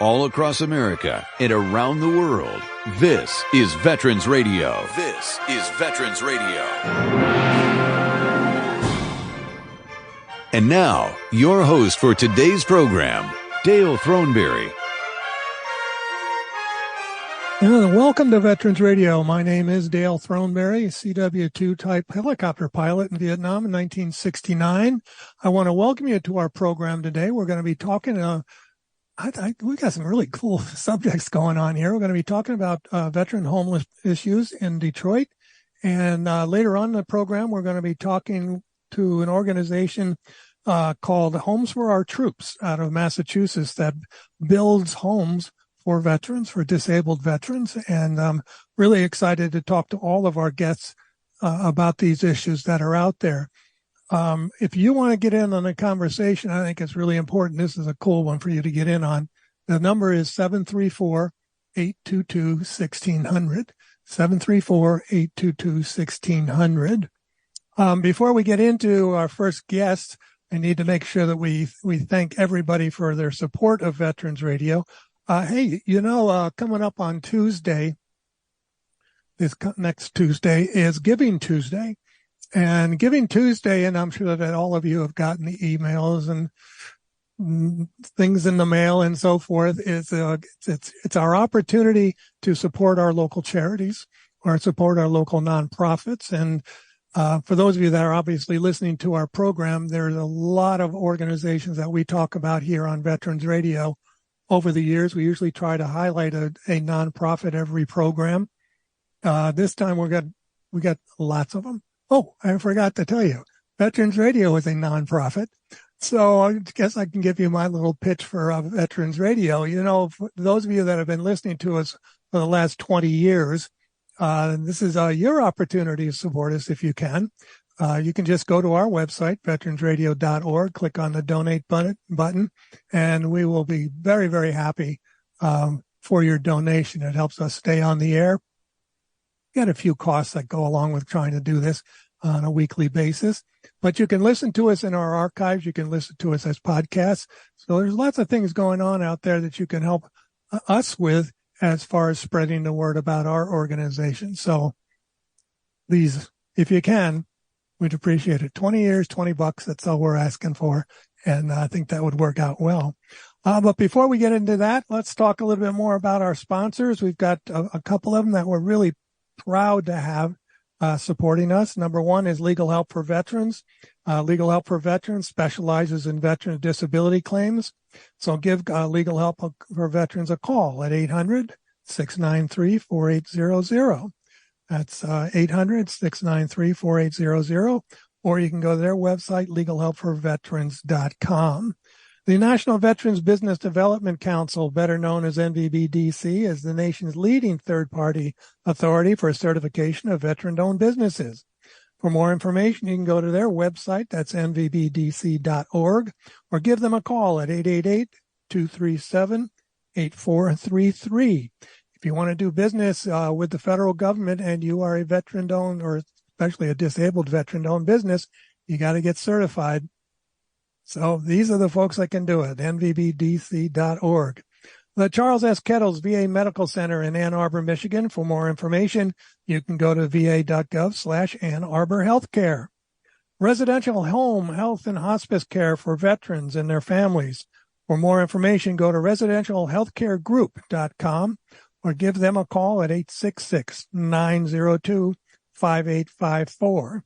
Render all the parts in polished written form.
all across America and around the world. This is Veterans Radio. This is Veterans Radio. And now, your host for today's program, Dale Throneberry. Welcome to Veterans Radio. My name is Dale Throneberry, CW2 type helicopter pilot in Vietnam in 1969. I want to welcome you to our program today. We're going to be talking, we got some really cool subjects going on here. We're going to be talking about veteran homeless issues in Detroit. And later on in the program, we're going to be talking to an organization called Homes for Our Troops out of Massachusetts that builds homes for veterans, for disabled veterans. And I'm really excited to talk to all of our guests about these issues that are out there. If you want to get in on the conversation, I think it's really important. This is a cool one for you to get in on. The number is 734-822-1600, 734-822-1600. Before we get into our first guest, I need to make sure that we thank everybody for their support of Veterans Radio. Hey, coming up on Tuesday, this next Tuesday is Giving Tuesday. And Giving Tuesday, and I'm sure that all of you have gotten the emails and things in the mail and so forth, it's our opportunity to support our local charities or support our local nonprofits. And for those of you that are obviously listening to our program, there's a lot of organizations that we talk about here on Veterans Radio. Over the years, we usually try to highlight a nonprofit every program. This time we got lots of them. Oh, I forgot to tell you, Veterans Radio is a nonprofit. So I guess I can give you my little pitch for Veterans Radio. For those of you that have been listening to us for the last 20 years, this is your opportunity to support us if you can. You can just go to our website, veteransradio.org, click on the donate button, and we will be very, very happy for your donation. It helps us stay on the air. Got a few costs that go along with trying to do this on a weekly basis, but you can listen to us in our archives. You can listen to us as podcasts. So there's lots of things going on out there that you can help us with as far as spreading the word about our organization. So please, if you can, we'd appreciate it. 20 years, $20. That's all we're asking for. And I think that would work out well. But before we get into that, let's talk a little bit more about our sponsors. We've got a couple of them that we're really proud to have supporting us. Number one is Legal Help for Veterans. Legal Help for Veterans specializes in veteran disability claims. So give Legal Help for Veterans a call at 800-693-4800. That's 800-693-4800, or you can go to their website, legalhelpforveterans.com. The National Veterans Business Development Council, better known as NVBDC, is the nation's leading third-party authority for certification of veteran-owned businesses. For more information, you can go to their website, that's nvbdc.org, or give them a call at 888-237-8433. If you want to do business with the federal government and you are a veteran-owned or especially a disabled veteran-owned business, you got to get certified. So these are the folks that can do it, nvbdc.org. The Charles S. Kettles VA Medical Center in Ann Arbor, Michigan. For more information, you can go to va.gov/Ann Arbor Healthcare. Residential home, health, and hospice care for veterans and their families. For more information, go to residentialhealthcaregroup.com. or give them a call at 866-902-5854.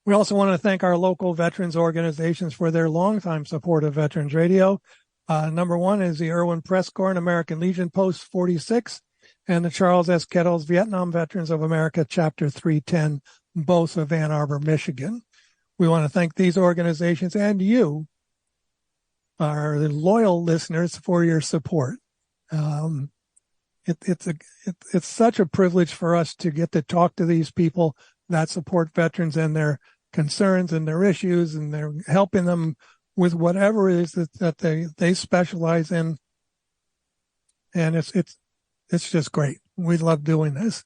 We also want to thank our local veterans organizations for their longtime support of Veterans Radio. Number one is the Irwin Press Corps and American Legion Post 46 and the Charles S. Kettles Vietnam Veterans of America Chapter 310, both of Ann Arbor, Michigan. We want to thank these organizations and you, our loyal listeners, for your support. It's such a privilege for us to get to talk to these people that support veterans and their concerns and their issues, and they're helping them with whatever it is that they specialize in. And it's just great. We love doing this.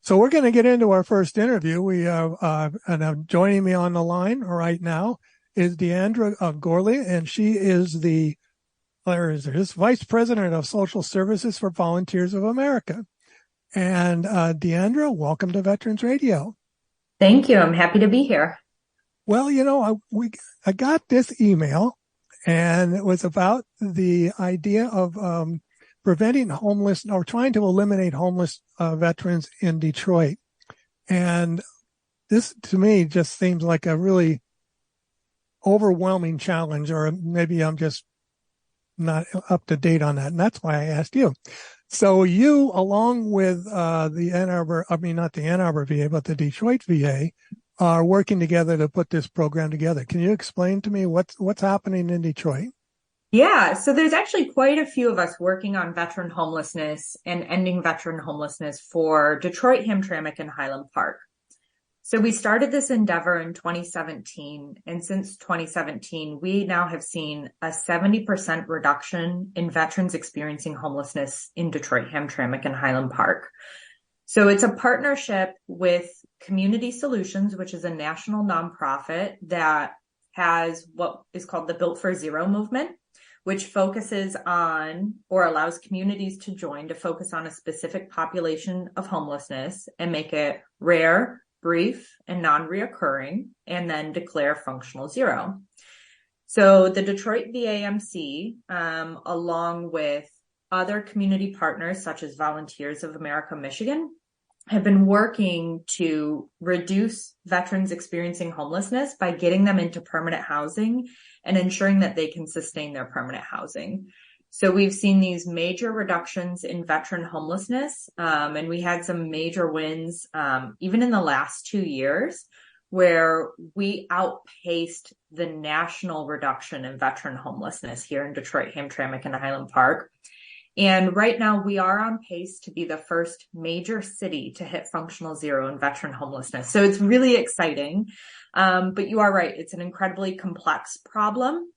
So we're going to get into our first interview. We have, and joining me on the line right now is Diandra Gourlay, and she is the There is Vice President of Social Services for Volunteers of America. And Diandra, welcome to Veterans Radio. Thank you. I'm happy to be here. Well, I got this email, and it was about the idea of preventing homeless or trying to eliminate homeless veterans in Detroit. And this, to me, just seems like a really overwhelming challenge, or maybe I'm just not up to date on that. And that's why I asked you. So you, along with not the Ann Arbor VA, but the Detroit VA, are working together to put this program together. Can you explain to me what's happening in Detroit? Yeah, so there's actually quite a few of us working on veteran homelessness and ending veteran homelessness for Detroit, Hamtramck, and Highland Park. So we started this endeavor in 2017, and since 2017, we now have seen a 70% reduction in veterans experiencing homelessness in Detroit, Hamtramck, and Highland Park. So it's a partnership with Community Solutions, which is a national nonprofit that has what is called the Built for Zero movement, which focuses on or allows communities to join to focus on a specific population of homelessness and make it rare, brief, and non-reoccurring, and then declare functional zero. So the Detroit VAMC, along with other community partners such as Volunteers of America, Michigan, have been working to reduce veterans experiencing homelessness by getting them into permanent housing and ensuring that they can sustain their permanent housing. So we've seen these major reductions in veteran homelessness, and we had some major wins even in the last 2 years, where we outpaced the national reduction in veteran homelessness here in Detroit, Hamtramck, and Highland Park. And right now we are on pace to be the first major city to hit functional zero in veteran homelessness. So it's really exciting. But you are right. It's an incredibly complex problem.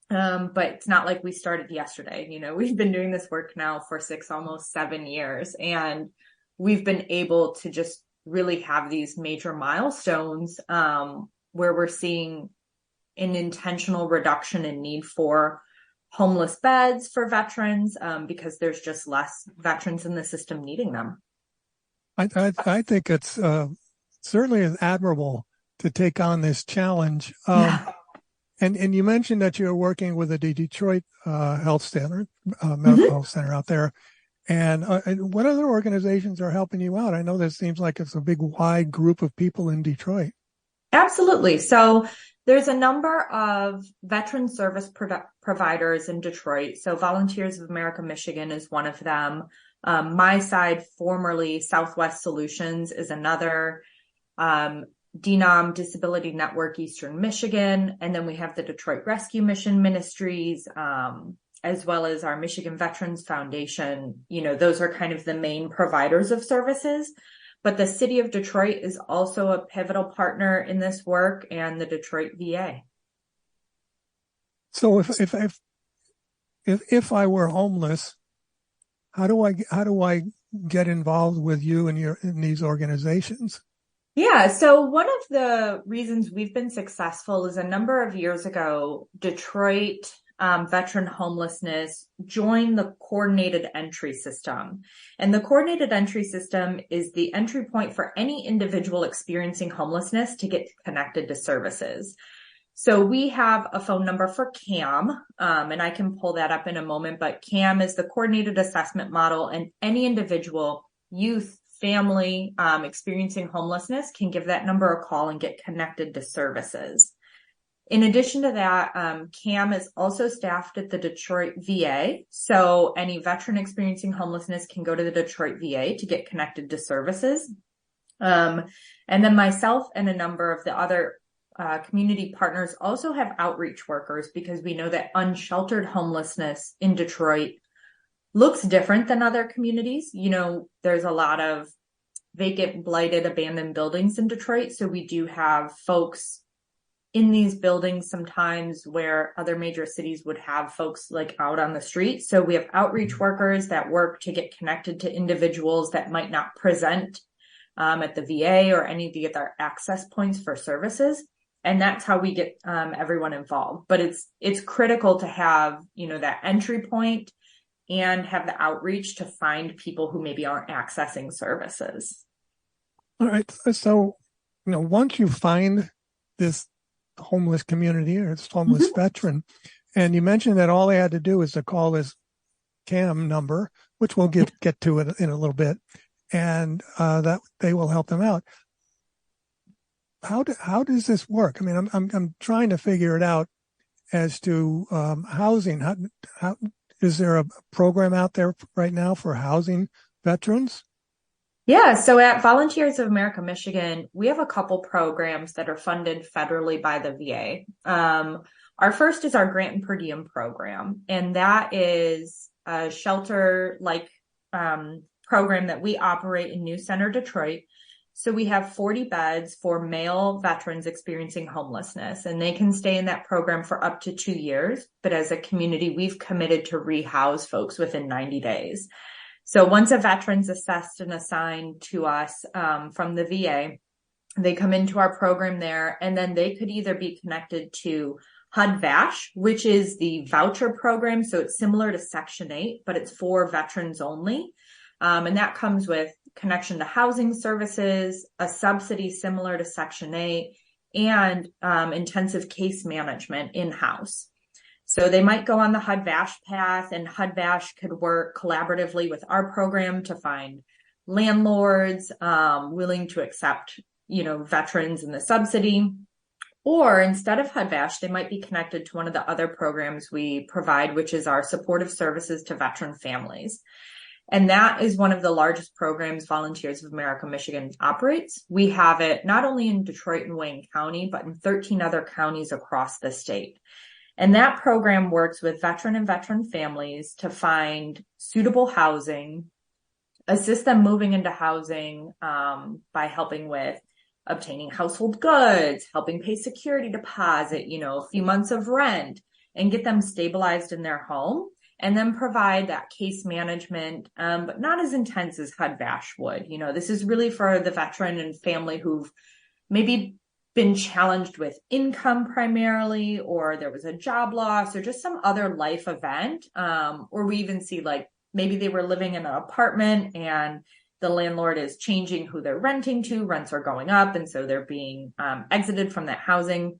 But it's not like we started yesterday. We've been doing this work now for 6, almost 7 years, and we've been able to just really have these major milestones, where we're seeing an intentional reduction in need for homeless beds for veterans, because there's just less veterans in the system needing them. I think it's certainly admirable to take on this challenge. And you mentioned that you're working with the Detroit Health Center, Medical Health Center out there. And what other organizations are helping you out? I know this seems like it's a big, wide group of people in Detroit. Absolutely. So there's a number of veteran service providers in Detroit. So Volunteers of America, Michigan is one of them. My side, formerly Southwest Solutions, is another. DNOM, Disability Network, Eastern Michigan. And then we have the Detroit Rescue Mission Ministries, as well as our Michigan Veterans Foundation. Those are kind of the main providers of services. But the city of Detroit is also a pivotal partner in this work, and the Detroit VA. So if I were homeless, how do I get involved with you and in these organizations? Yeah. So one of the reasons we've been successful is a number of years ago, Detroit veteran homelessness joined the coordinated entry system. And the coordinated entry system is the entry point for any individual experiencing homelessness to get connected to services. So we have a phone number for CAM, and I can pull that up in a moment, but CAM is the coordinated assessment model, and any individual, youth, family experiencing homelessness can give that number a call and get connected to services. In addition to that, CAM is also staffed at the Detroit VA. So any veteran experiencing homelessness can go to the Detroit VA to get connected to services. And then myself and a number of the other community partners also have outreach workers, because we know that unsheltered homelessness in Detroit looks different than other communities. There's a lot of vacant, blighted, abandoned buildings in Detroit. So we do have folks in these buildings sometimes where other major cities would have folks like out on the street. So we have outreach workers that work to get connected to individuals that might not present at the VA or any of the other access points for services. And that's how we get everyone involved. But it's critical to have, that entry point and have the outreach to find people who maybe aren't accessing services. All right. So, once you find this homeless community or this homeless veteran, and you mentioned that all they had to do is to call this CAM number, which we'll get to it in a little bit, and that they will help them out. How does this work? I mean, I'm trying to figure it out as to housing. How is there a program out there right now for housing veterans? Yeah, so at Volunteers of America, Michigan, we have a couple programs that are funded federally by the VA. Our first is our grant and per diem program, and that is a shelter-like program that we operate in New Center, Detroit. So we have 40 beds for male veterans experiencing homelessness, and they can stay in that program for up to 2 years. But as a community, we've committed to rehouse folks within 90 days. So once a veteran's assessed and assigned to us from the VA, they come into our program there, and then they could either be connected to HUD-VASH, which is the voucher program. So it's similar to Section 8, but it's for veterans only. And that comes with connection to housing services, a subsidy similar to Section 8, and intensive case management in-house. So they might go on the HUD-VASH path, and HUD-VASH could work collaboratively with our program to find landlords willing to accept, veterans in the subsidy. Or instead of HUD-VASH, they might be connected to one of the other programs we provide, which is our supportive services to veteran families. And that is one of the largest programs Volunteers of America, Michigan operates. We have it not only in Detroit and Wayne County, but in 13 other counties across the state. And that program works with veteran and veteran families to find suitable housing, assist them moving into housing by helping with obtaining household goods, helping pay security deposit, a few months of rent, and get them stabilized in their home, and then provide that case management, but not as intense as HUD-VASH would. This is really for the veteran and family who've maybe been challenged with income primarily, or there was a job loss or just some other life event. Or we even see maybe they were living in an apartment and the landlord is changing who they're renting to, rents are going up, and so they're being exited from that housing.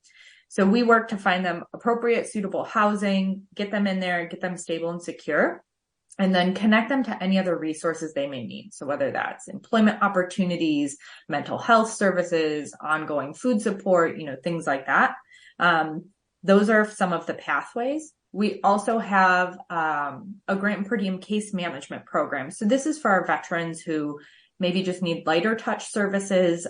So we work to find them appropriate, suitable housing, get them in there, get them stable and secure, and then connect them to any other resources they may need. So whether that's employment opportunities, mental health services, ongoing food support, things like that. Those are some of the pathways. We also have a grant and per diem case management program. So this is for our veterans who maybe just need lighter touch services,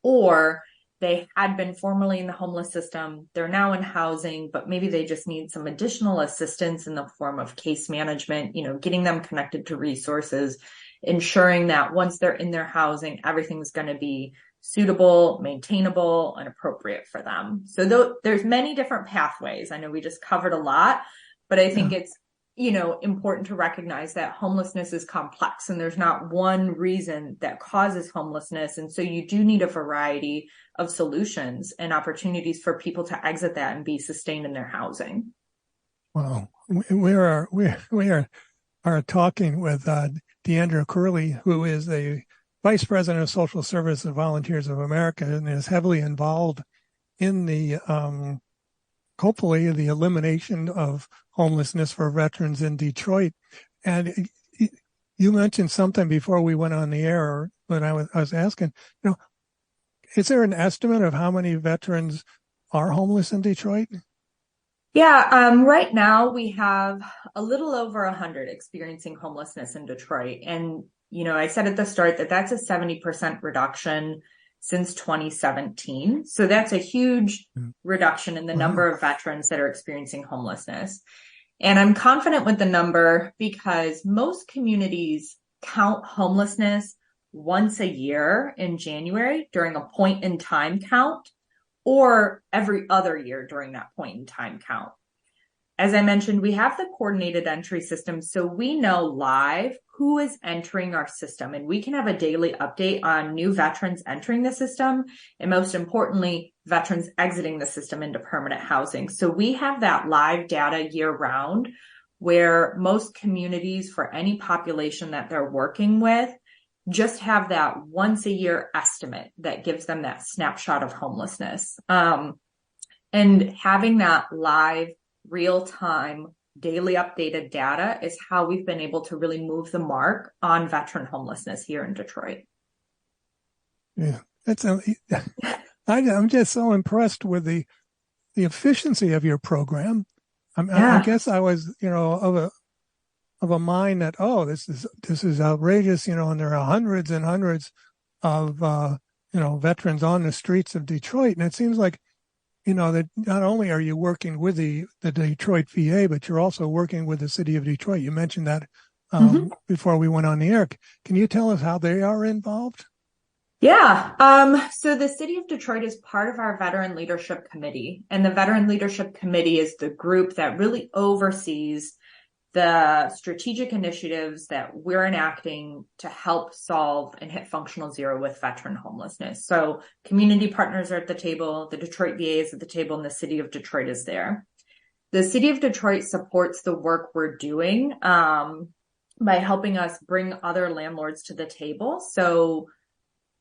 or they had been formerly in the homeless system. They're now in housing, but maybe they just need some additional assistance in the form of case management, getting them connected to resources, ensuring that once they're in their housing, everything's going to be suitable, maintainable, and appropriate for them. So there's many different pathways. I know we just covered a lot, but I think it's, important to recognize that homelessness is complex and there's not one reason that causes homelessness. And so you do need a variety of solutions and opportunities for people to exit that and be sustained in their housing. Wow. We are talking with Diandra Gourlay, who is the Vice President of Social Service and Volunteers of America and is heavily involved in the hopefully the elimination of homelessness for veterans in Detroit. And you mentioned something before we went on the air when I was asking, is there an estimate of how many veterans are homeless in Detroit? Yeah, right now we have a little over 100 experiencing homelessness in Detroit. And, I said at the start that that's a 70% reduction since 2017. So that's a huge reduction in the number of veterans that are experiencing homelessness. And I'm confident with the number because most communities count homelessness once a year in January during a point in time count, or every other year during that point in time count. As I mentioned, we have the coordinated entry system, so we know live who is entering our system, and we can have a daily update on new veterans entering the system, and most importantly, veterans exiting the system into permanent housing. So we have that live data year round, where most communities for any population that they're working with just have that once a year estimate that gives them that snapshot of homelessness. And having that live, real time, daily updated data is how we've been able to really move the mark on veteran homelessness here in Detroit. Yeah, I'm just so impressed with the efficiency of your program. I guess I was, of a mind that, this is outrageous, and there are hundreds and hundreds of, veterans on the streets of Detroit. And it seems like, that not only are you working with the Detroit VA, but you're also working with the city of Detroit. You mentioned that before we went on the air. Can you tell us how they are involved? Yeah. So the city of Detroit is part of our Veteran Leadership Committee, and the Veteran Leadership Committee is the group that really oversees the strategic initiatives that we're enacting to help solve and hit functional zero with veteran homelessness. So community partners are at the table, the Detroit VA is at the table, and the city of Detroit is there. The city of Detroit supports the work we're doing by helping us bring other landlords to the table. So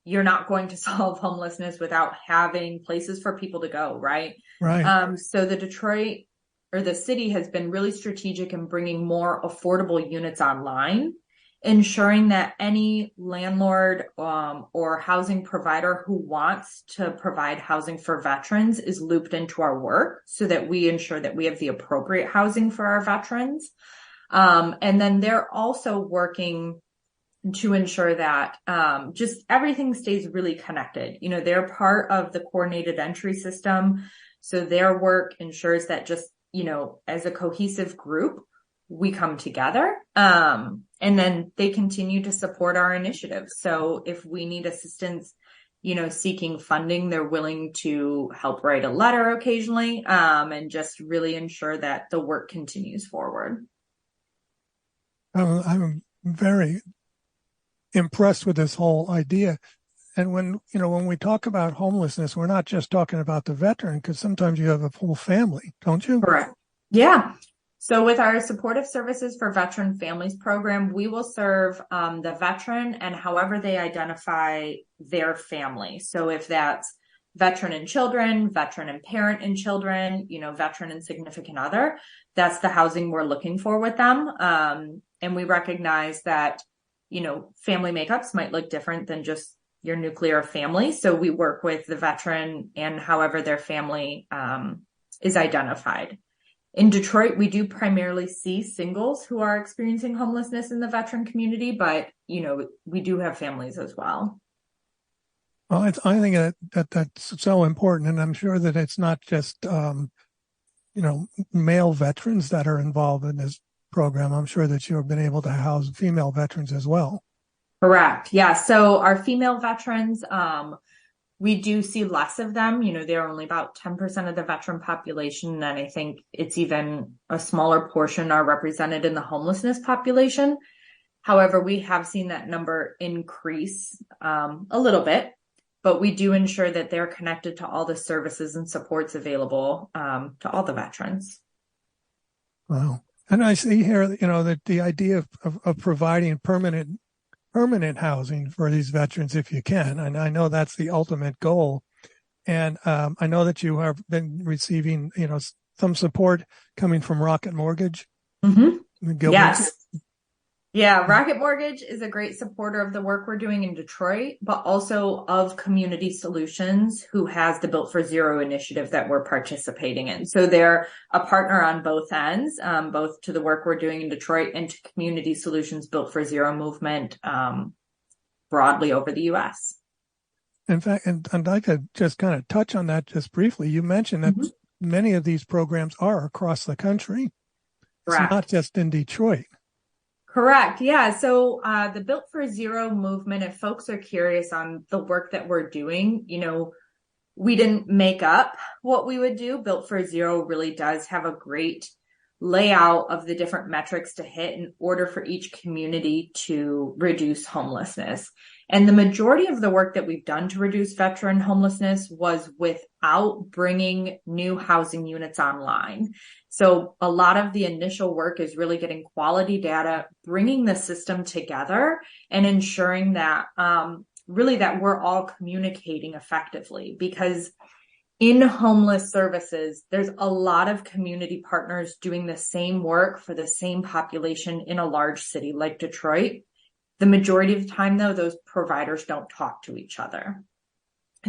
you're not going to solve homelessness without having places for people to go, right? Right. So the city has been really strategic in bringing more affordable units online, ensuring that any landlord or housing provider who wants to provide housing for veterans is looped into our work so that we ensure that we have the appropriate housing for our veterans. And then they're also working to ensure that just everything stays really connected. They're part of the coordinated entry system. So their work ensures that just, as a cohesive group, we come together. And then they continue to support our initiatives. So if we need assistance, seeking funding, they're willing to help write a letter occasionally, and just really ensure that the work continues forward. I'm very impressed with this whole idea. And when we talk about homelessness, we're not just talking about the veteran, because sometimes you have a whole family, don't you? Correct. Yeah. So with our supportive services for veteran families program, we will serve the veteran and however they identify their family. So if that's veteran and children, veteran and parent and children, veteran and significant other, that's the housing we're looking for with them. And we recognize that, family makeups might look different than just your nuclear family. So we work with the veteran and however their family is identified. In Detroit, we do primarily see singles who are experiencing homelessness in the veteran community, but, we do have families as well. Well, I think that's so important. And I'm sure that it's not just, male veterans that are involved in this program. I'm sure that you have been able to house female veterans as well. Correct. Yeah. So our female veterans, we do see less of them. They're only about 10% of the veteran population. And I think it's even a smaller portion are represented in the homelessness population. However, we have seen that number increase a little bit, but we do ensure that they're connected to all the services and supports available to all the veterans. Wow. And I see here, that the idea of providing permanent housing for these veterans, if you can. And I know that's the ultimate goal. And I know that you have been receiving, some support coming from Rocket Mortgage. Mm-hmm. Yes. Yeah. Rocket Mortgage is a great supporter of the work we're doing in Detroit, but also of Community Solutions, who has the Built for Zero initiative that we're participating in. So they're a partner on both ends, both to the work we're doing in Detroit and to Community Solutions Built for Zero movement broadly over the U.S. In fact, and I'd like to just kind of touch on that just briefly. You mentioned that many of these programs are across the country. Correct. It's not just in Detroit. Correct. Yeah. So the Built for Zero movement, if folks are curious on the work that we're doing, we didn't make up what we would do. Built for Zero really does have a great layout of the different metrics to hit in order for each community to reduce homelessness. And the majority of the work that we've done to reduce veteran homelessness was without bringing new housing units online. So a lot of the initial work is really getting quality data, bringing the system together, and ensuring that really that we're all communicating effectively. Because in homeless services, there's a lot of community partners doing the same work for the same population in a large city like Detroit. The majority of the time, though, those providers don't talk to each other.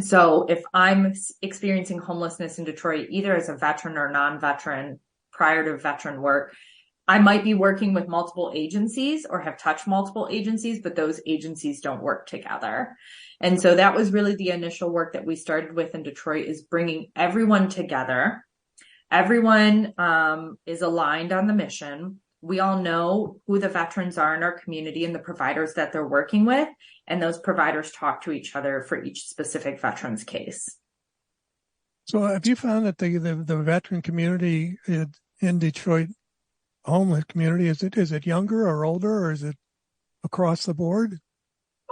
So if I'm experiencing homelessness in Detroit, either as a veteran or non-veteran prior to veteran work, I might be working with multiple agencies or have touched multiple agencies, but those agencies don't work together. And so that was really the initial work that we started with in Detroit, is bringing everyone together. Everyone is aligned on the mission. We all know who the veterans are in our community and the providers that they're working with, and those providers talk to each other for each specific veteran's case. So have you found that the veteran community in Detroit, homeless community, is it younger or older, or is it across the board?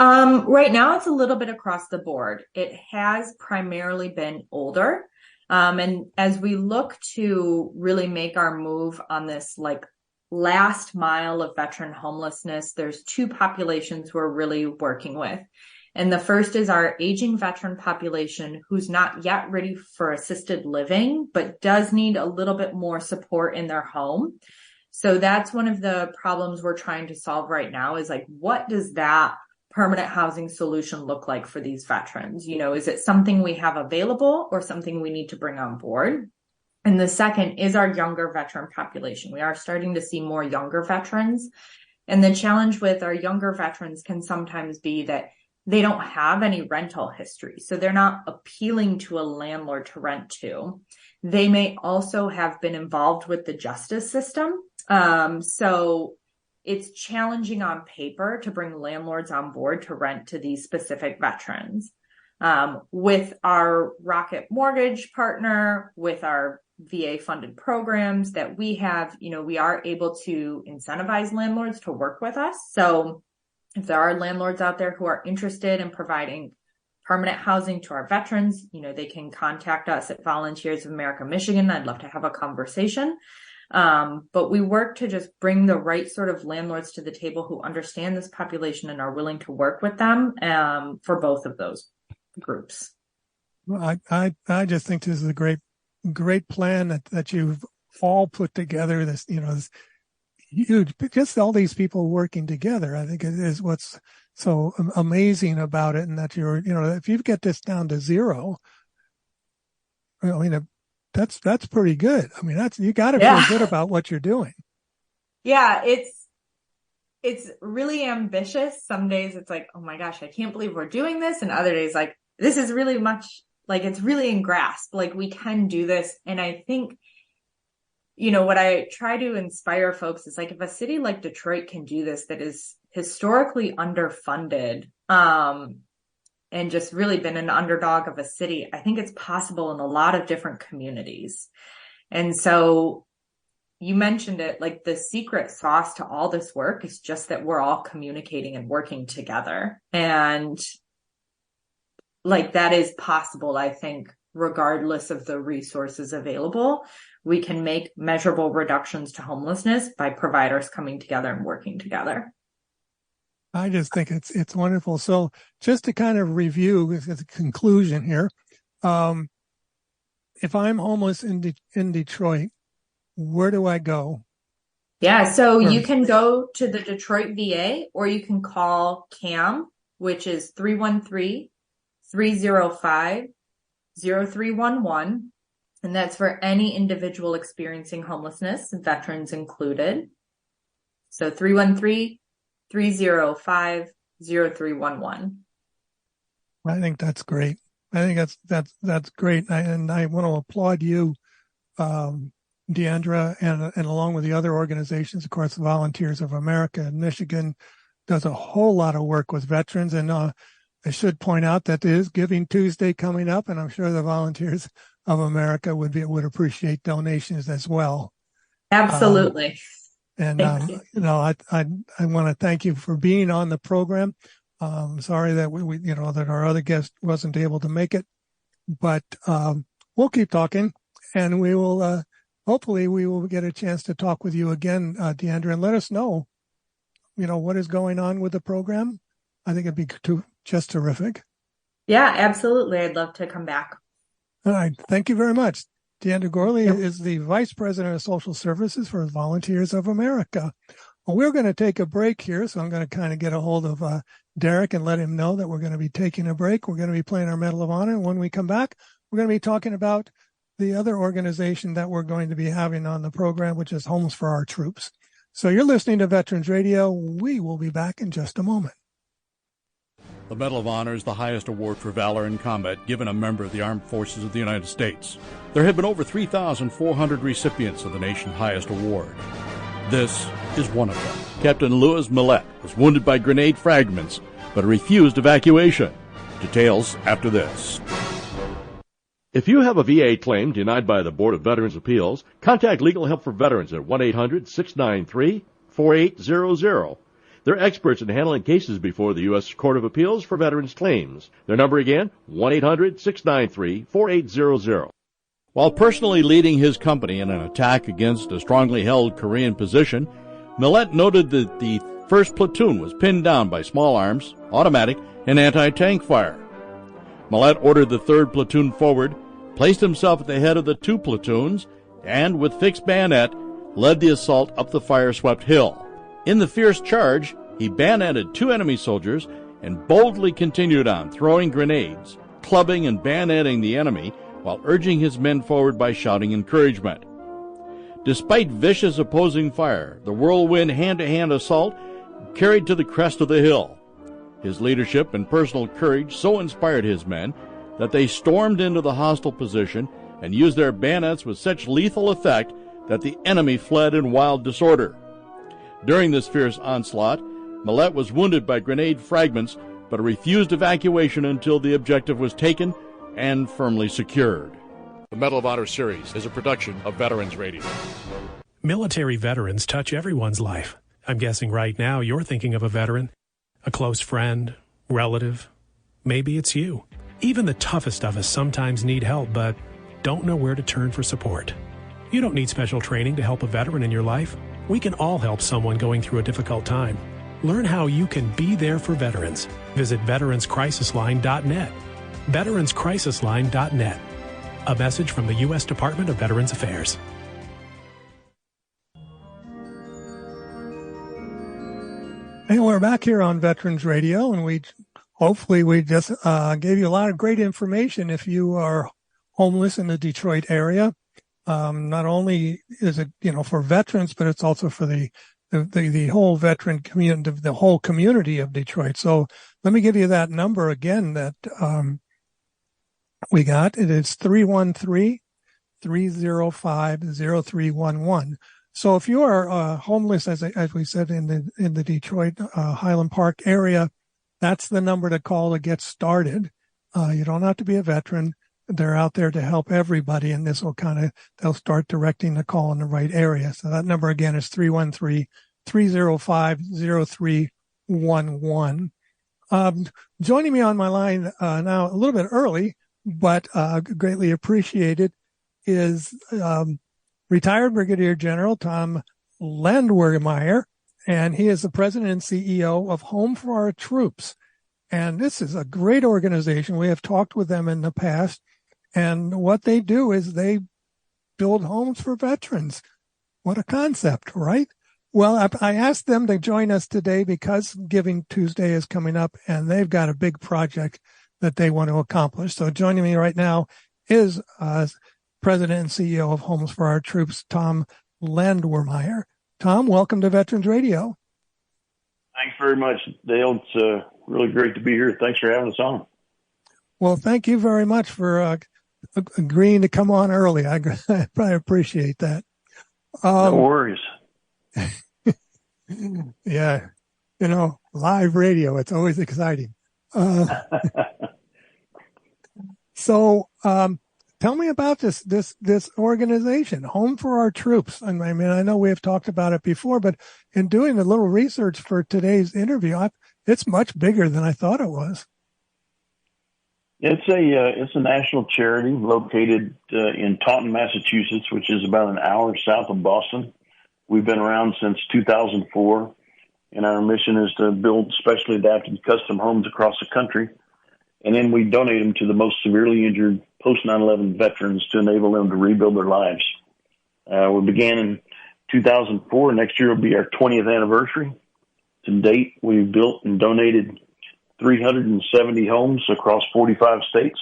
Right now it's a little bit across the board. It has primarily been older. And as we look to really make our move on this like last mile of veteran homelessness, there's two populations we're really working with. And the first is our aging veteran population who's not yet ready for assisted living, but does need a little bit more support in their home. So that's one of the problems we're trying to solve right now, is like, what does that permanent housing solution look like for these veterans? You know, is it something we have available or something we need to bring on board? And the second is our younger veteran population. We are starting to see more younger veterans. And the challenge with our younger veterans can sometimes be that they don't have any rental history. So they're not appealing to a landlord to rent to. They may also have been involved with the justice system. So it's challenging on paper to bring landlords on board to rent to these specific veterans. With our Rocket Mortgage partner, with our VA funded programs that we have, you know, we are able to incentivize landlords to work with us. So if there are landlords out there who are interested in providing permanent housing to our veterans, you know, they can contact us at Volunteers of America, Michigan. I'd love to have a conversation. But we work to just bring the right sort of landlords to the table who understand this population and are willing to work with them, for both of those groups. Well, I just think this is a great plan that you've all put together. This, you know, this huge, just all these people working together, I think it is what's so amazing about it. And that you know, if you get this down to zero, I mean, that's pretty good. I mean, you got to feel good about what you're doing. Yeah, it's really ambitious. Some days it's like, oh my gosh, I can't believe we're doing this. And other days, like, this is really much, like, it's really in grasp. Like, we can do this. And I think, you know, what I try to inspire folks is like, if a city like Detroit can do this, that is historically underfunded, and just really been an underdog of a city, I think it's possible in a lot of different communities. And so you mentioned it, like, the secret sauce to all this work is just that we're all communicating and working together. And like, that is possible, I think, regardless of the resources available. We can make measurable reductions to homelessness by providers coming together and working together. I just think it's wonderful. So just to kind of review as a conclusion here, if I'm homeless in Detroit, where do I go? Yeah, so you can go to the Detroit VA, or you can call CAM, which is 313-305-0311. And that's for any individual experiencing homelessness, veterans included. So 313-305-0311. I think that's great. I think that's great. And I want to applaud you, Diandra, and along with the other organizations. Of course, the Volunteers of America in Michigan does a whole lot of work with veterans. And I should point out that there is Giving Tuesday coming up, and I'm sure the Volunteers of America would appreciate donations as well. Absolutely. You know, I want to thank you for being on the program. Sorry that that our other guest wasn't able to make it, but we'll keep talking, and we will hopefully we will get a chance to talk with you again, Diandra, and let us know, what is going on with the program. I think it'd be just terrific. Yeah, absolutely. I'd love to come back. All right. Thank you very much. Diandra Gourlay is the Vice President of Social Services for Volunteers of America. Well, we're going to take a break here, so I'm going to kind of get a hold of Derek and let him know that we're going to be taking a break. We're going to be playing our Medal of Honor. And when we come back, we're going to be talking about the other organization that we're going to be having on the program, which is Homes for Our Troops. So you're listening to Veterans Radio. We will be back in just a moment. The Medal of Honor is the highest award for valor in combat given a member of the Armed Forces of the United States. There have been over 3,400 recipients of the nation's highest award. This is one of them. Captain Louis Millette was wounded by grenade fragments, but refused evacuation. Details after this. If you have a VA claim denied by the Board of Veterans' Appeals, contact Legal Help for Veterans at 1-800-693-4800. They're experts in handling cases before the U.S. Court of Appeals for Veterans Claims. Their number again, 1-800-693-4800. While personally leading his company in an attack against a strongly held Korean position, Millette noted that the 1st Platoon was pinned down by small arms, automatic, and anti-tank fire. Millette ordered the 3rd Platoon forward, placed himself at the head of the 2 platoons, and with fixed bayonet, led the assault up the fire-swept hill. In the fierce charge, he bayoneted 2 enemy soldiers and boldly continued on, throwing grenades, clubbing and bayoneting the enemy while urging his men forward by shouting encouragement. Despite vicious opposing fire, the whirlwind hand-to-hand assault carried to the crest of the hill. His leadership and personal courage so inspired his men that they stormed into the hostile position and used their bayonets with such lethal effect that the enemy fled in wild disorder. During this fierce onslaught, Millette was wounded by grenade fragments, but refused evacuation until the objective was taken and firmly secured. The Medal of Honor series is a production of Veterans Radio. Military veterans touch everyone's life. I'm guessing right now you're thinking of a veteran, a close friend, relative. Maybe it's you. Even the toughest of us sometimes need help, but don't know where to turn for support. You don't need special training to help a veteran in your life. We can all help someone going through a difficult time. Learn how you can be there for veterans. Visit veteranscrisisline.net. veteranscrisisline.net. A message from the U.S. Department of Veterans Affairs. Hey, we're back here on Veterans Radio, and we just gave you a lot of great information if you are homeless in the Detroit area. Not only is it, for veterans, but it's also for the whole veteran community, the whole community of Detroit. So let me give you that number again that we got. It is 313-305-0311. So if you are homeless, as we said in the Detroit Highland Park area, that's the number to call to get started. You don't have to be a veteran. They're out there to help everybody, and this will they'll start directing the call in the right area. So that number again is 313-305-0311. Joining me on my line now a little bit early, but greatly appreciated, is retired Brigadier General Tom Landwehrmeyer, and he is the president and CEO of Home for Our Troops. And this is a great organization. We have talked with them in the past, and what they do is they build homes for veterans. What a concept, right? Well, I asked them to join us today because Giving Tuesday is coming up, and they've got a big project that they want to accomplish. So joining me right now is President and CEO of Homes for Our Troops, Tom Landwehrmeyer. Tom, welcome to Veterans Radio. Thanks very much, Dale. It's really great to be here. Thanks for having us on. Well, thank you very much for agreeing to come on early. I probably appreciate that. No worries. Yeah. Live radio, it's always exciting. So, tell me about this organization, Home for Our Troops. I mean, I know we have talked about it before, but in doing a little research for today's interview, it's much bigger than I thought it was. It's a national charity located in Taunton, Massachusetts, which is about an hour south of Boston. We've been around since 2004, and our mission is to build specially adapted custom homes across the country. And then we donate them to the most severely injured post 9/11 veterans to enable them to rebuild their lives. We began in 2004. Next year will be our 20th anniversary. To date, we've built and donated 370 homes across 45 states.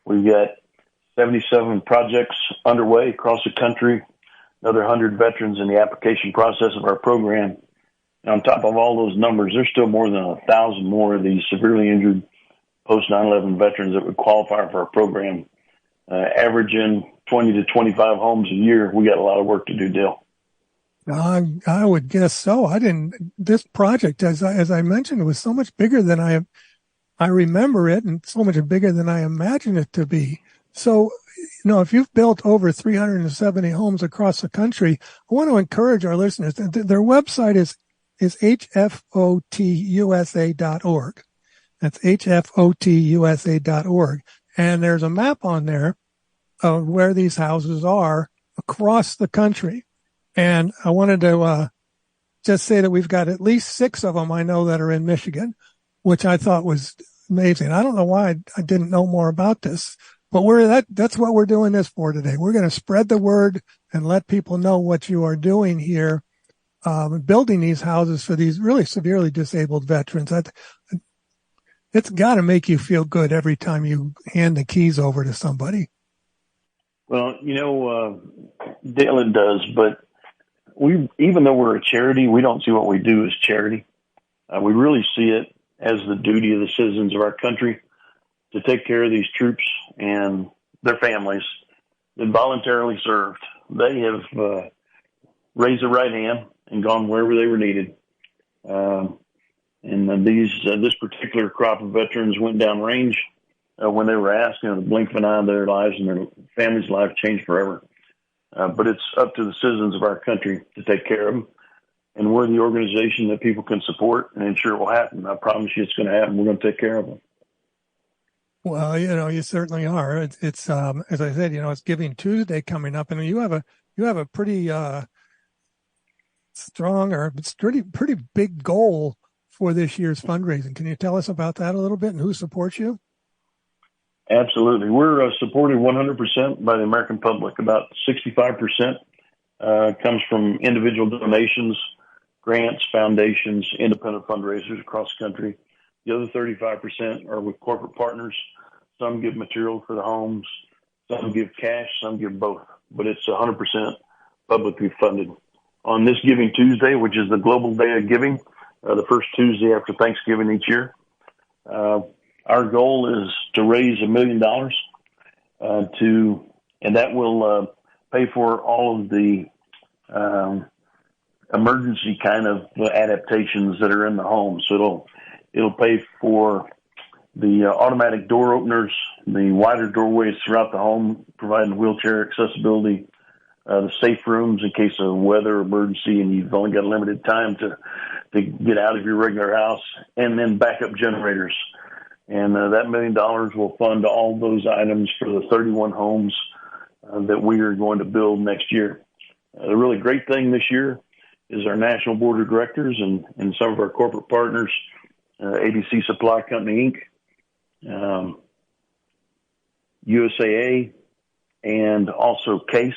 We've got 77 projects underway across the country, another 100 veterans in the application process of our program. And on top of all those numbers, there's still more than 1,000 more of these severely injured post 9/11 veterans that would qualify for our program. Averaging 20 to 25 homes a year. We got a lot of work to do, Dale. I would guess so. This project, as I mentioned, was so much bigger than I remember it, and so much bigger than I imagined it to be. So, if you've built over 370 homes across the country, I want to encourage our listeners. Their website is hfotusa.org. That's hfotusa.org. And there's a map on there of where these houses are across the country. And I wanted to just say that we've got at least 6 of them I know that are in Michigan, which I thought was amazing. I don't know why I didn't know more about this, but that's what we're doing this for today. We're going to spread the word and let people know what you are doing here, building these houses for these really severely disabled veterans. It's got to make you feel good every time you hand the keys over to somebody. Well, Dale, it does, but even though we're a charity, we don't see what we do as charity. We really see it as the duty of the citizens of our country to take care of these troops and their families that voluntarily served. They have raised their right hand and gone wherever they were needed. This particular crop of veterans went downrange when they were asked, the blink of an eye, their lives and their family's life changed forever. But it's up to the citizens of our country to take care of them. And we're the organization that people can support and ensure it will happen. I promise you it's going to happen. We're going to take care of them. Well, you certainly are. It's as I said, it's Giving Tuesday coming up, and you have a pretty strong or pretty big goal for this year's fundraising. Can you tell us about that a little bit and who supports you? Absolutely. We're supported 100% by the American public. About 65% comes from individual donations, grants, foundations, independent fundraisers across the country. The other 35% are with corporate partners. Some give material for the homes, some give cash, some give both. But it's 100% publicly funded. On this Giving Tuesday, which is the Global Day of Giving, the first Tuesday after Thanksgiving each year, our goal is to raise $1 million and that will pay for all of the emergency kind of adaptations that are in the home. So it'll pay for the automatic door openers, the wider doorways throughout the home, providing wheelchair accessibility, the safe rooms in case of weather emergency and you've only got a limited time to get out of your regular house, and then backup generators. And that $1 million will fund all those items for the 31 homes that we are going to build next year. The really great thing this year is our National Board of Directors and some of our corporate partners, ABC Supply Company, Inc., USAA, and also CASE,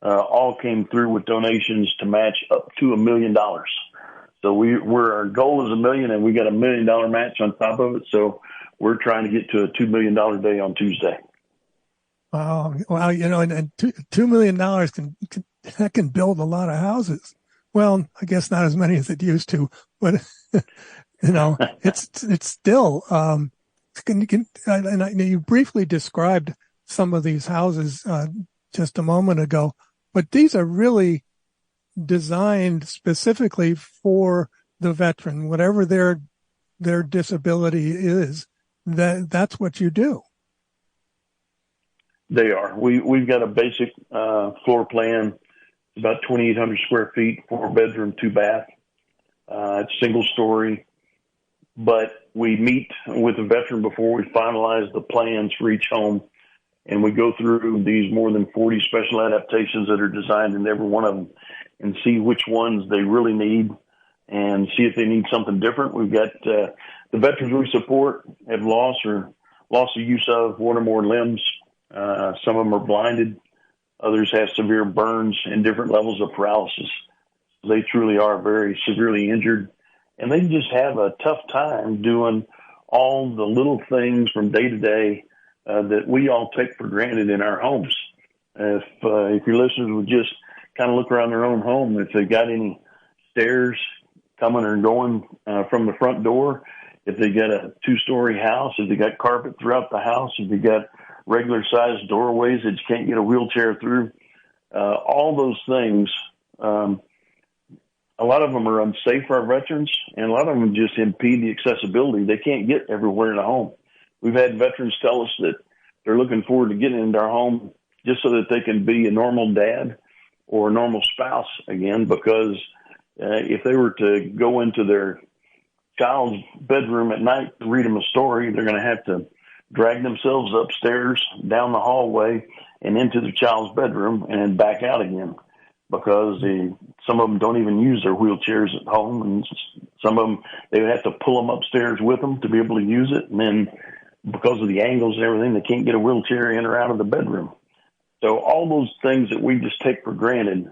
all came through with donations to match up to $1 million. So our goal is $1 million, and we got $1 million match on top of it. So we're trying to get to a $2 million day on Tuesday. Wow. And $2 million can build a lot of houses. Well, I guess not as many as it used to, but it's still, you briefly described some of these houses, just a moment ago, but these are really designed specifically for the veteran, whatever their disability is. That's what you do. They are. We've got a basic floor plan. It's about 2,800 square feet, 4 bedroom, 2 bath. It's single story, but we meet with the veteran before we finalize the plans for each home. And we go through these more than 40 special adaptations that are designed in every one of them and see which ones they really need and see if they need something different. We've got the veterans we support have lost the use of one or more limbs. Some of them are blinded. Others have severe burns and different levels of paralysis. They truly are very severely injured. And they just have a tough time doing all the little things from day to day that we all take for granted in our homes. If your listeners would just kind of look around their own home, if they got any stairs coming or going from the front door, if they got a 2-story house, if they got carpet throughout the house, if they got regular sized doorways that you can't get a wheelchair through, all those things, a lot of them are unsafe for our veterans, and a lot of them just impede the accessibility. They can't get everywhere in a home. We've had veterans tell us that they're looking forward to getting into our home just so that they can be a normal dad or a normal spouse again, because if they were to go into their child's bedroom at night to read them a story, they're going to have to drag themselves upstairs, down the hallway, and into the child's bedroom and then back out again, because some of them don't even use their wheelchairs at home, and some of them, they would have to pull them upstairs with them to be able to use it, and then because of the angles and everything, they can't get a wheelchair in or out of the bedroom. So all those things that we just take for granted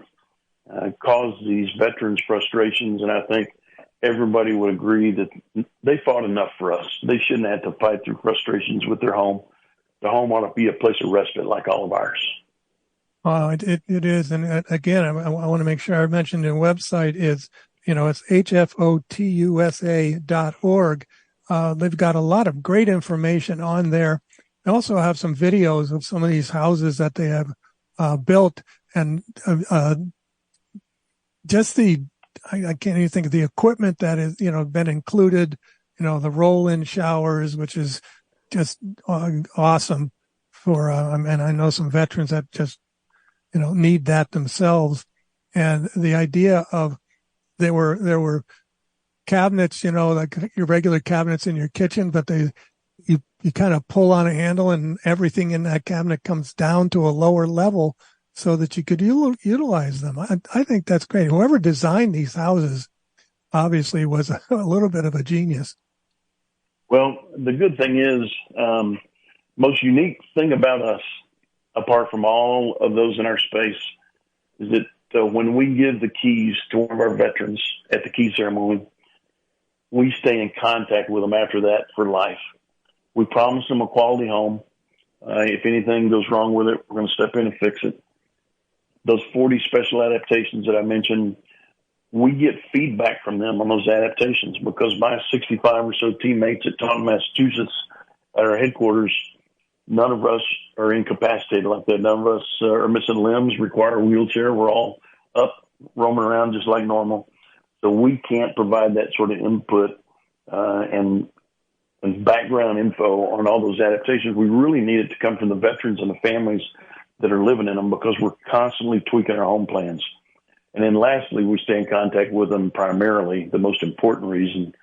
cause these veterans frustrations, and I think everybody would agree that they fought enough for us. They shouldn't have to fight through frustrations with their home. The home ought to be a place of respite like all of ours. It is. And again, I want to make sure I mentioned the website is, it's hfotusa.org. They've got a lot of great information on there. They also have some videos of some of these houses that they have built, and just I can't even think of the equipment that is, been included, the roll-in showers, which is just awesome for, and I know some veterans that just, need that themselves. And the idea of there were cabinets, like your regular cabinets in your kitchen, but you kind of pull on a handle and everything in that cabinet comes down to a lower level so that you could utilize them. I think that's great. Whoever designed these houses obviously was a little bit of a genius. Well, the good thing is, most unique thing about us, apart from all of those in our space, is that when we give the keys to one of our veterans at the key ceremony, we stay in contact with them after that for life. We promise them a quality home. If anything goes wrong with it, we're going to step in and fix it. Those 40 special adaptations that I mentioned, we get feedback from them on those adaptations, because my 65 or so teammates at Taunton, Massachusetts, at our headquarters, none of us are incapacitated like that. None of us are missing limbs, require a wheelchair. We're all up, roaming around just like normal. So we can't provide that sort of input and background info on all those adaptations. We really need it to come from the veterans and the families that are living in them, because we're constantly tweaking our home plans. And then lastly, we stay in contact with them primarily. The most important reason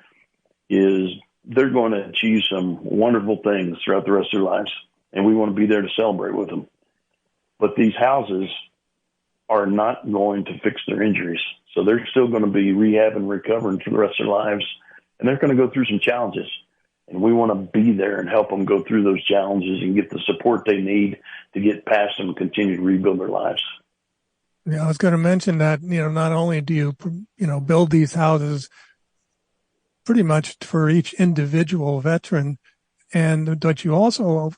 is they're going to achieve some wonderful things throughout the rest of their lives, and we want to be there to celebrate with them. But these houses are not going to fix their injuries. So they're still going to be rehab and recovering for the rest of their lives, and they're going to go through some challenges. And we want to be there and help them go through those challenges and get the support they need to get past them and continue to rebuild their lives. Yeah, I was going to mention that, not only do you, build these houses pretty much for each individual veteran, but you also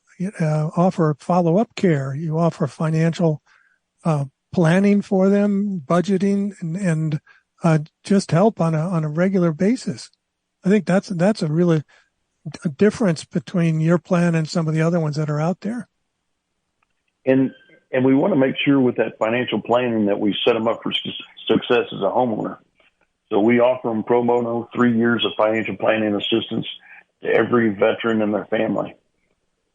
offer follow-up care. You offer financial planning for them, budgeting, and just help on a regular basis. I think that's a really a difference between your plan and some of the other ones that are out there. And we want to make sure with that financial planning that we set them up for success as a homeowner. So we offer them pro bono 3 years of financial planning assistance to every veteran and their family.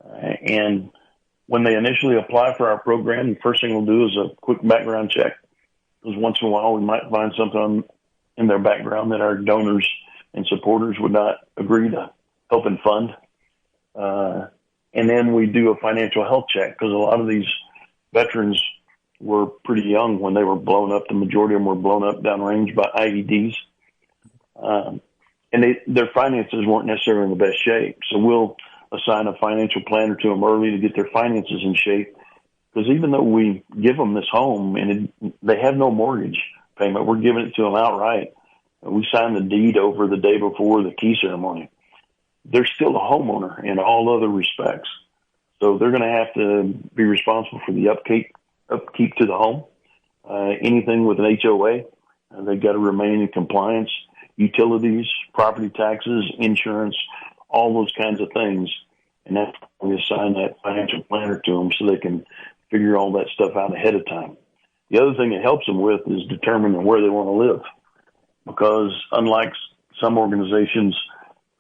And when they initially apply for our program, the first thing we'll do is a quick background check, because once in a while we might find something in their background that our donors and supporters would not agree to help and fund. And then we do a financial health check, because a lot of these veterans were pretty young when they were blown up. The majority of them were blown up downrange by IEDs. And their finances weren't necessarily in the best shape. So we'll assign a financial planner to them early to get their finances in shape. Because even though we give them this home and they have no mortgage payment, we're giving it to them outright. We sign the deed over the day before the key ceremony. They're still a homeowner in all other respects. So they're going to have to be responsible for the upkeep to the home. Anything with an HOA, they've got to remain in compliance. Utilities, property taxes, insurance, all those kinds of things. And that's why we assign that financial planner to them so they can figure all that stuff out ahead of time. The other thing it helps them with is determining where they want to live. Because unlike some organizations,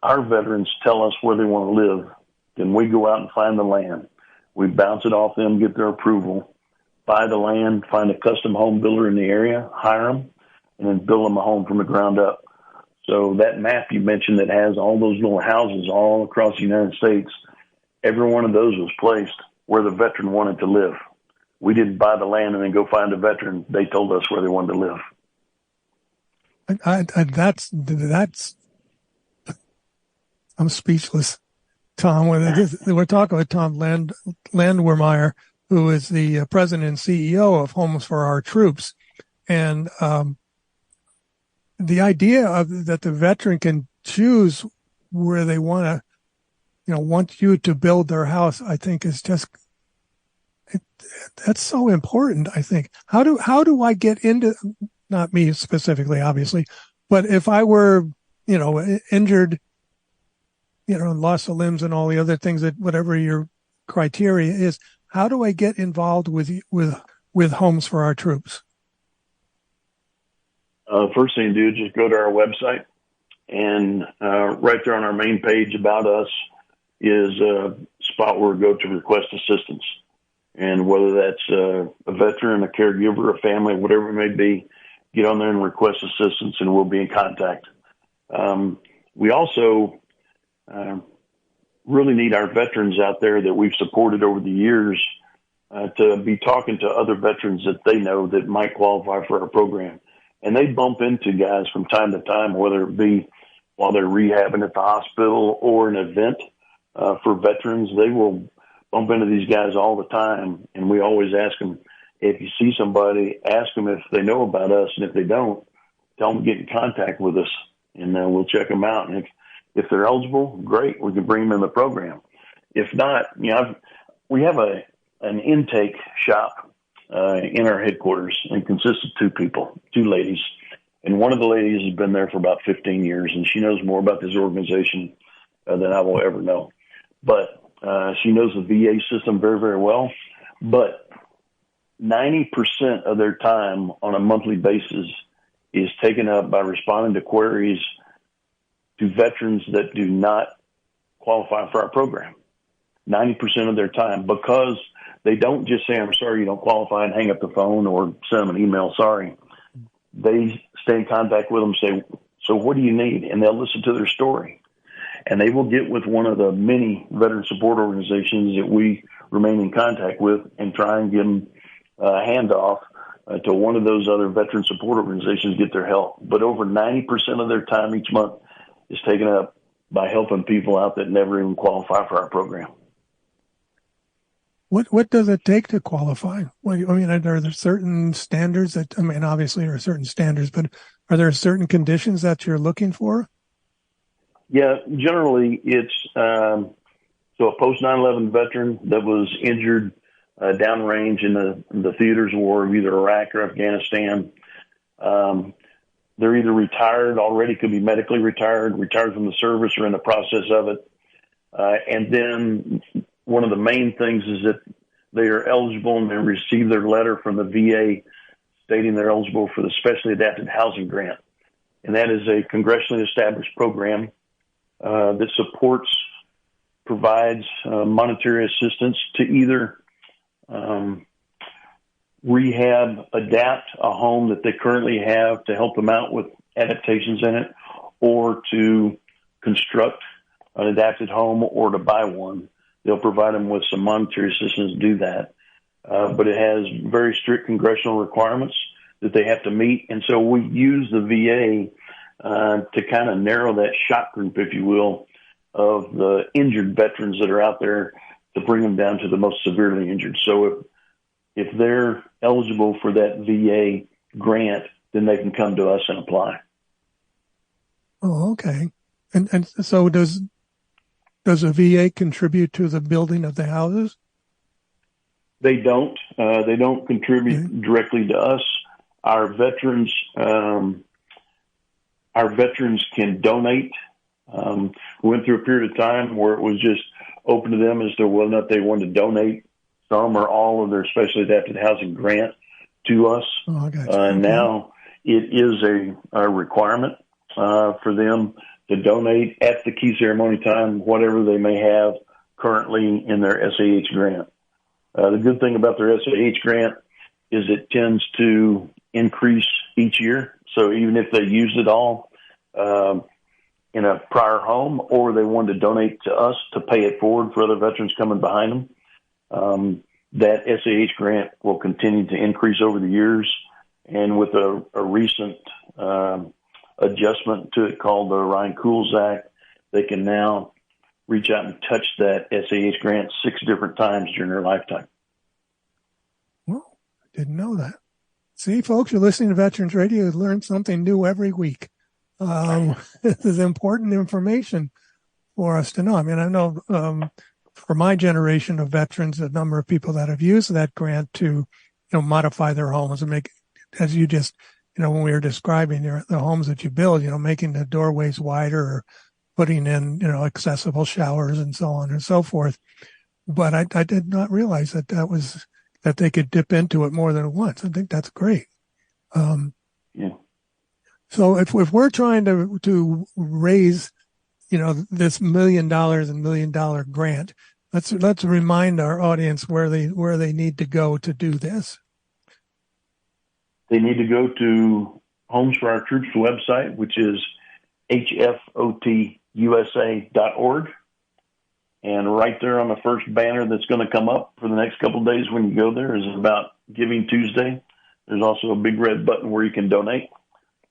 our veterans tell us where they want to live. Then we go out and find the land. We bounce it off them, get their approval, buy the land, find a custom home builder in the area, hire them, and then build them a home from the ground up. So that map you mentioned that has all those little houses all across the United States, every one of those was placed where the veteran wanted to live. We didn't buy the land and then go find a veteran. They told us where they wanted to live. That's I'm speechless, Tom. We're talking with Tom Landwehrmeyer, who is the president and CEO of Homes for Our Troops. And the idea that the veteran can choose where they want you to build their house, I think is just, that's so important, I think. How do I get into, not me specifically, obviously, but if I were, injured, loss of limbs and all the other things that whatever your criteria is, how do I get involved with Homes for Our Troops? First thing to do is just go to our website, and right there on our main page about us is a spot where we go to request assistance. And whether that's a veteran, a caregiver, a family, whatever it may be, get on there and request assistance, and we'll be in contact. We also really need our veterans out there that we've supported over the years to be talking to other veterans that they know that might qualify for our program. And they bump into guys from time to time, whether it be while they're rehabbing at the hospital or an event for veterans. They will bump into these guys all the time. And we always ask them, if you see somebody, ask them if they know about us. And if they don't, tell them to get in contact with us, and we'll check them out. And if they're eligible, great, we can bring them in the program. If not, we have an intake shop in our headquarters, and consists of two ladies. And one of the ladies has been there for about 15 years, and she knows more about this organization than I will ever know. But she knows the VA system very, very well. But 90% of their time on a monthly basis is taken up by responding to queries to veterans that do not qualify for our program. 90% of their time, because they don't just say, I'm sorry, you don't qualify, and hang up the phone or send them an email, sorry. They stay in contact with them, say, so what do you need? And they'll listen to their story. And they will get with one of the many veteran support organizations that we remain in contact with and try and give them a handoff to one of those other veteran support organizations, get their help. But over 90% of their time each month is taken up by helping people out that never even qualify for our program. What does it take to qualify? Are there certain standards obviously there are certain standards, but are there certain conditions that you're looking for? Yeah, generally it's so a post 9/11 veteran that was injured downrange in the theaters of war of either Iraq or Afghanistan. They're either retired already, could be medically retired from the service, or in the process of it. And then one of the main things is that they are eligible and they receive their letter from the VA stating they're eligible for the Specially Adapted Housing Grant. And that is a congressionally established program that provides monetary assistance to either rehab, adapt a home that they currently have to help them out with adaptations in it, or to construct an adapted home or to buy one. They'll provide them with some monetary assistance to do that. But it has very strict congressional requirements that they have to meet. And so we use the VA to kind of narrow that shot group, if you will, of the injured veterans that are out there to bring them down to the most severely injured. So if they're eligible for that VA grant, then they can come to us and apply. Oh, okay. And so does the VA contribute to the building of the houses? They don't. They don't contribute directly to us. Our veterans can donate. We went through a period of time where it was just open to them as to whether or not they wanted to donate some or all of their specially adapted housing grant to us. Oh, I got you. Now it is a requirement for them to donate at the key ceremony time, whatever they may have currently in their SAH grant. The good thing about their SAH grant is it tends to increase each year. So even if they used it all in a prior home, or they wanted to donate to us to pay it forward for other veterans coming behind them, that SAH grant will continue to increase over the years. And with a recent adjustment to it called the Ryan Cools Act, they can now reach out and touch that SAH grant 6 different times during their lifetime. Well, I didn't know that. See, folks, you're listening to Veterans Radio. You learn something new every week. This is important information for us to know. I mean, I know for my generation of veterans, a number of people that have used that grant to, modify their homes and make, as you just, when we were describing the homes that you build, making the doorways wider or putting in, accessible showers and so on and so forth. But I did not realize that they could dip into it more than once. I think that's great. Yeah. So if we're trying to raise, this $1 million and $1 million grant, let's remind our audience where they need to go to do this. They need to go to Homes for Our Troops website, which is hfotusa.org. And right there on the first banner that's going to come up for the next couple of days when you go there is about Giving Tuesday. There's also a big red button where you can donate.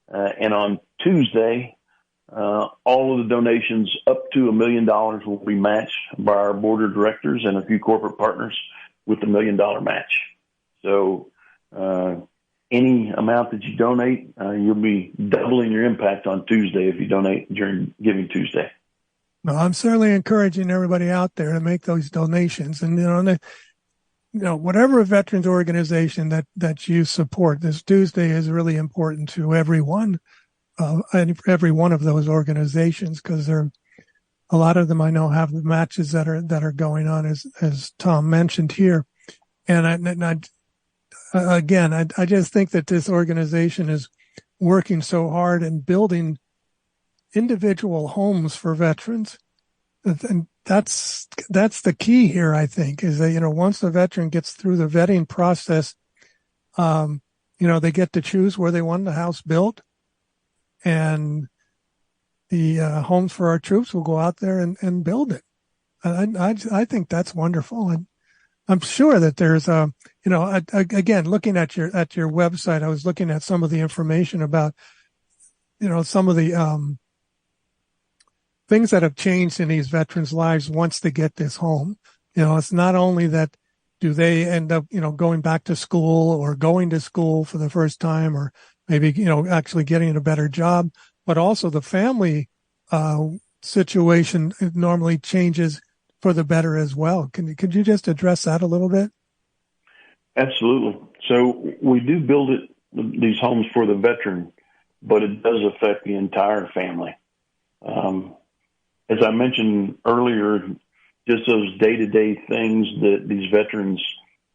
And on Tuesday, all of the donations up to $1 million will be matched by our board of directors and a few corporate partners with the $1 million match. So any amount that you donate, you'll be doubling your impact on Tuesday if you donate during Giving Tuesday. Well, I'm certainly encouraging everybody out there to make those donations. And, whatever veterans organization that you support, this Tuesday is really important to everyone, every one of those organizations, because a lot of them I know have the matches that are going on, as Tom mentioned here. And I just think that this organization is working so hard and building individual homes for veterans. And that's the key here, I think, is that, once the veteran gets through the vetting process, they get to choose where they want the house built, and the Homes for Our Troops will go out there and build it. I think that's wonderful. And I'm sure that there's again, looking at your website, I was looking at some of the information about, some of the, things that have changed in these veterans' lives once they get this home. It's not only that do they end up, going back to school or going to school for the first time, or maybe, actually getting a better job, but also the family situation normally changes for the better as well. Could you just address that a little bit? Absolutely. So we do build these homes for the veteran, but it does affect the entire family. As I mentioned earlier, just those day-to-day things that these veterans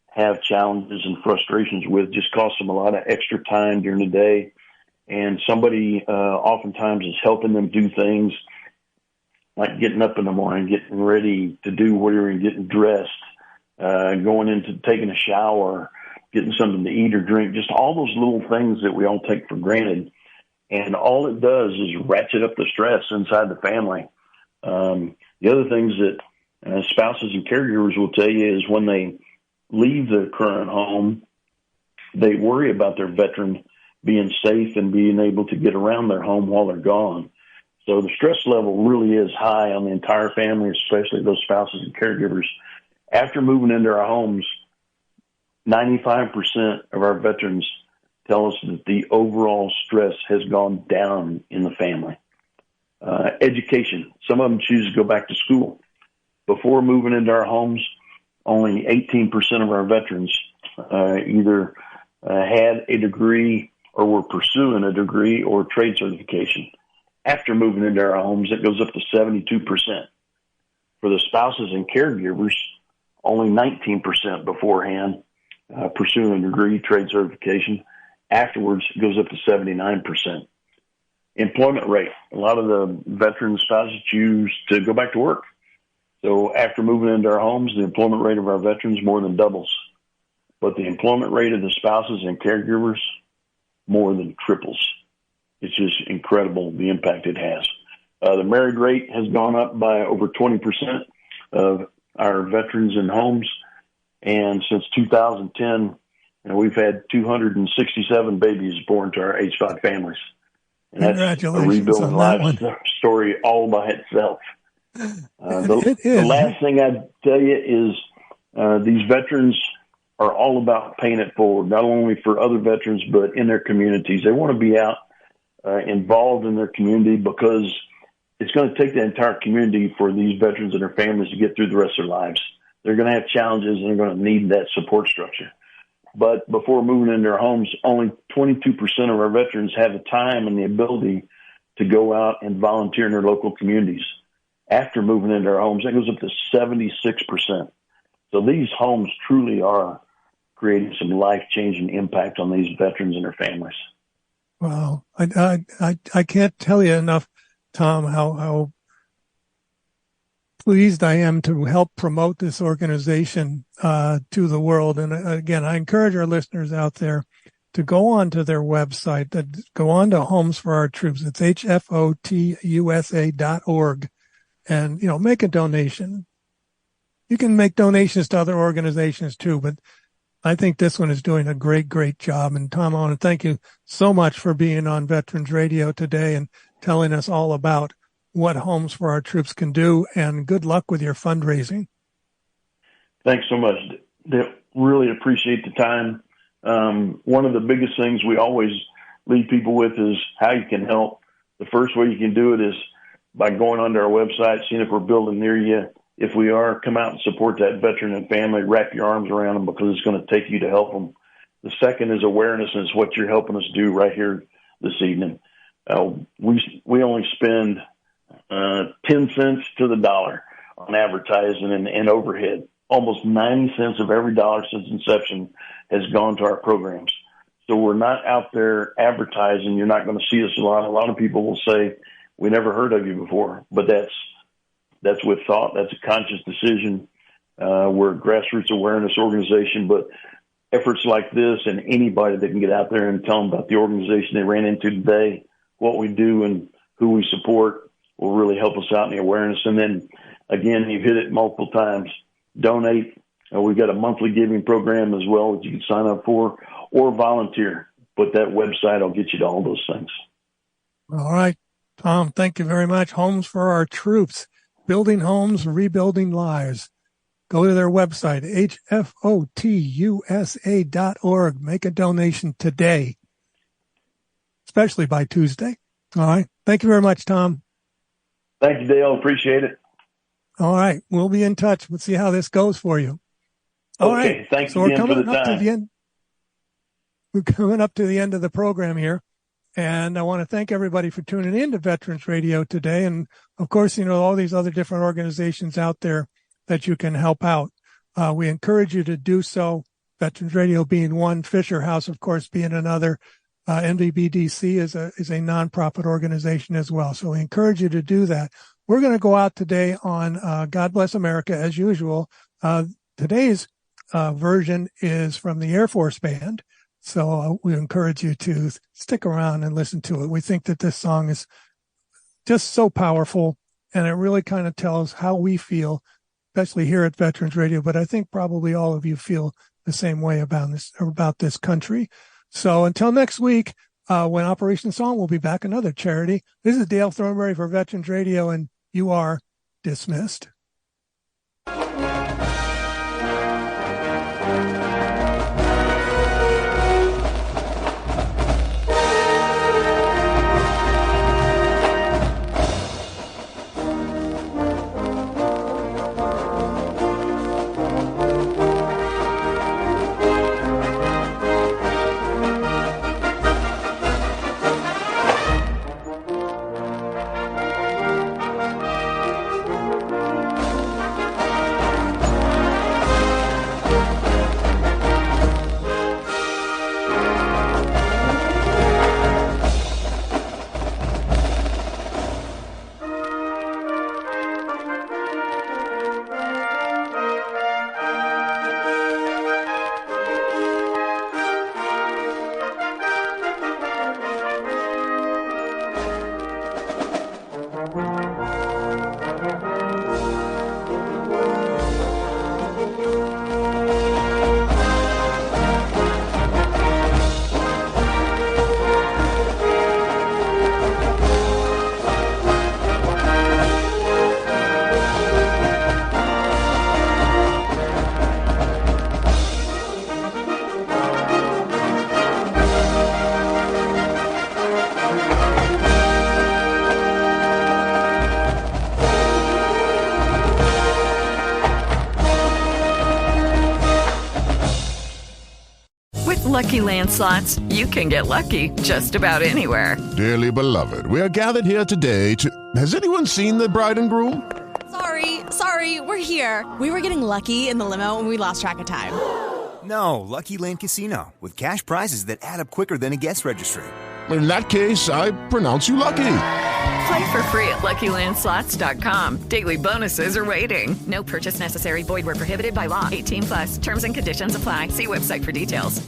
have challenges and frustrations with just cost them a lot of extra time during the day. And somebody oftentimes is helping them do things like getting up in the morning, getting ready to do whatever, and getting dressed, going into taking a shower, getting something to eat or drink, just all those little things that we all take for granted. And all it does is ratchet up the stress inside the family. The other things that spouses and caregivers will tell you is when they leave their current home, they worry about their veteran being safe and being able to get around their home while they're gone. So the stress level really is high on the entire family, especially those spouses and caregivers. After moving into our homes, 95% of our veterans tell us that the overall stress has gone down in the family. Education. Some of them choose to go back to school. Before moving into our homes, only 18% of our veterans either had a degree or were pursuing a degree or trade certification. After moving into our homes, it goes up to 72%. For the spouses and caregivers, only 19% beforehand pursuing a degree, trade certification. Afterwards, it goes up to 79%. Employment rate. A lot of the veteran spouses choose to go back to work. So after moving into our homes, the employment rate of our veterans more than doubles. But the employment rate of the spouses and caregivers more than triples. It's just incredible the impact it has. The married rate has gone up by over 20% of our veterans in homes. And since 2010, we've had 267 babies born to our H5 families. And that's a rebuilding life story all by itself. The last thing I'd tell you is these veterans are all about paying it forward, not only for other veterans, but in their communities. They want to be out involved in their community because it's going to take the entire community for these veterans and their families to get through the rest of their lives. They're going to have challenges and they're going to need that support structure. But before moving into their homes, only 22% of our veterans have the time and the ability to go out and volunteer in their local communities. After moving into our homes, that goes up to 76%. So these homes truly are creating some life-changing impact on these veterans and their families. Wow. I can't tell you enough, Tom, how pleased I am to help promote this organization to the world. And again, I encourage our listeners out there to go on to their website, go on to Homes for Our Troops. It's hfotusa.org, and make a donation. You can make donations to other organizations too, but I think this one is doing a great job. And Tom, I want to thank you so much for being on Veterans Radio today and telling us all about what Homes for Our Troops can do, and good luck with your fundraising. Thanks so much. Really appreciate the time. One of the biggest things we always lead people with is how you can help. The first way you can do it is by going onto our website, seeing if we're building near you. If we are, come out and support that veteran and family, wrap your arms around them because it's going to take you to help them. The second is awareness, and it's what you're helping us do right here this evening. We only spend 10 cents to the dollar on advertising and overhead. Almost 90 cents of every dollar since inception has gone to our programs. So we're not out there advertising. You're not going to see us a lot. A lot of people will say, we never heard of you before, but that's with thought. That's a conscious decision. We're a grassroots awareness organization, but efforts like this and anybody that can get out there and tell them about the organization they ran into today, what we do and who we support will really help us out in the awareness. And then, again, you've hit it multiple times. Donate. We've got a monthly giving program as well that you can sign up for, or volunteer. But that website will get you to all those things. All right, Tom, thank you very much. Homes for Our Troops, building homes, rebuilding lives. Go to their website, hfotusa.org. Make a donation today, especially by Tuesday. All right. Thank you very much, Tom. Thank you, Dale. Appreciate it. All right. We'll be in touch. We'll see how this goes for you. All okay. right. Thanks so again for the time. We're coming up to the end of the program here. And I want to thank everybody for tuning in to Veterans Radio today. And of course, all these other different organizations out there that you can help out. We encourage you to do so. Veterans Radio being one, Fisher House, of course, being another. NVBDC is a nonprofit organization as well. So we encourage you to do that. We're going to go out today on God Bless America as usual. Today's version is from the Air Force Band. So we encourage you to stick around and listen to it. We think that this song is just so powerful, and it really kind of tells how we feel, especially here at Veterans Radio. But I think probably all of you feel the same way about this country. So until next week, when Operation Song, we'll be back another charity. This is Dale Throneberry for Veterans Radio, and you are dismissed. Lucky Land Slots, you can get lucky just about anywhere. Dearly beloved, we are gathered here today to... Has anyone seen the bride and groom? Sorry, we're here. We were getting lucky in the limo and we lost track of time. No, Lucky Land Casino, with cash prizes that add up quicker than a guest registry. In that case, I pronounce you lucky. Play for free at LuckyLandSlots.com. Daily bonuses are waiting. No purchase necessary. Void where prohibited by law. 18+. Terms and conditions apply. See website for details.